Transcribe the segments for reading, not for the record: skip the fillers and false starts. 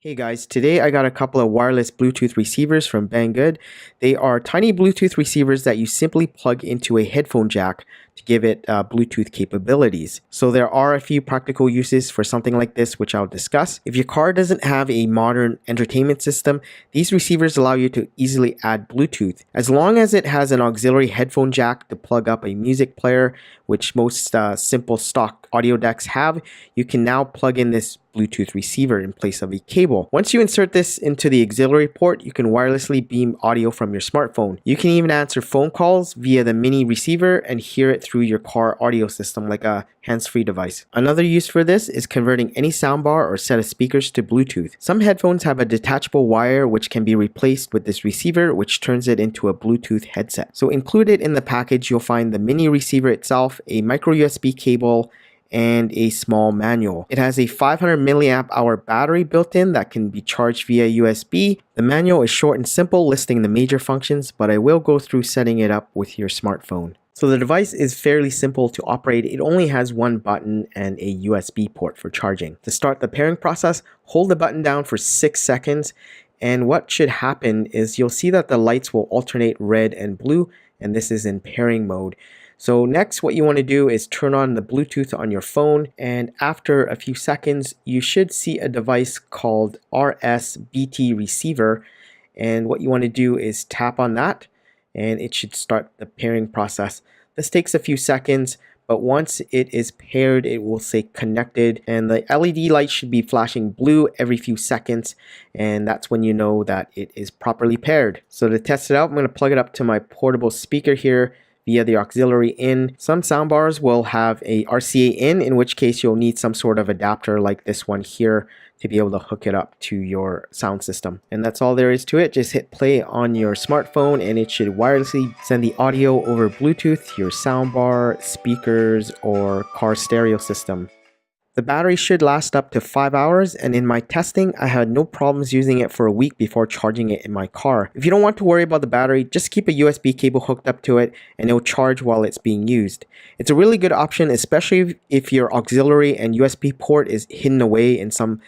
Hey guys, today I got a couple of wireless Bluetooth receivers from Banggood. They are tiny Bluetooth receivers that you simply plug into a headphone jack to give it Bluetooth capabilities. So there are a few practical uses for something like this, which I'll discuss. If your car doesn't have a modern entertainment system, these receivers allow you to easily add Bluetooth. As long as it has an auxiliary headphone jack to plug up a music player, which most simple stock audio decks have, you can now plug in this Bluetooth receiver in place of a cable. Once you insert this into the auxiliary port, you can wirelessly beam audio from your smartphone. You can even answer phone calls via the mini receiver and hear it through your car audio system like a hands-free device. Another use for this is converting any soundbar or set of speakers to Bluetooth. Some headphones have a detachable wire which can be replaced with this receiver, which turns it into a Bluetooth headset. So included in the package, you'll find the mini receiver itself, a micro USB cable, and a small manual. It has a 500 milliamp hour battery built in that can be charged via USB. The manual is short and simple, listing the major functions, but I will go through setting it up with your smartphone. So the device is fairly simple to operate. It only has one button and a USB port for charging. To start the pairing process, hold the button down for 6 seconds, and what should happen is you'll see that the lights will alternate red and blue, and this is in pairing mode. So next, what you want to do is turn on the Bluetooth on your phone, and after a few seconds you should see a device called RSBT receiver, and what you want to do is tap on that and it should start the pairing process. This takes a few seconds, but once it is paired it will say connected, and the LED light should be flashing blue every few seconds, and that's when you know that it is properly paired. So to test it out, I'm going to plug it up to my portable speaker here via the auxiliary in. Some soundbars will have a RCA in which case you'll need some sort of adapter like this one here to be able to hook it up to your sound system. And that's all there is to it. Just hit play on your smartphone and it should wirelessly send the audio over Bluetooth to your soundbar, speakers, or car stereo system. The battery should last up to 5 hours, and in my testing, I had no problems using it for a week before charging it in my car. If you don't want to worry about the battery, just keep a USB cable hooked up to it and it'll charge while it's being used. It's a really good option, especially if your auxiliary and USB port is hidden away in some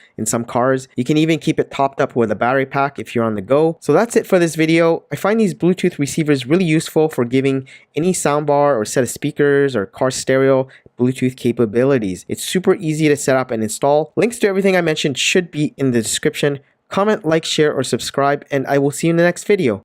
cars. You can even keep it topped up with a battery pack if you're on the go. So that's it for this video. I find these Bluetooth receivers really useful for giving any soundbar or set of speakers or car stereo Bluetooth capabilities. It's super easy to set up and install. Links to everything I mentioned should be in the description. Comment, like, share, or subscribe, and I will see you in the next video.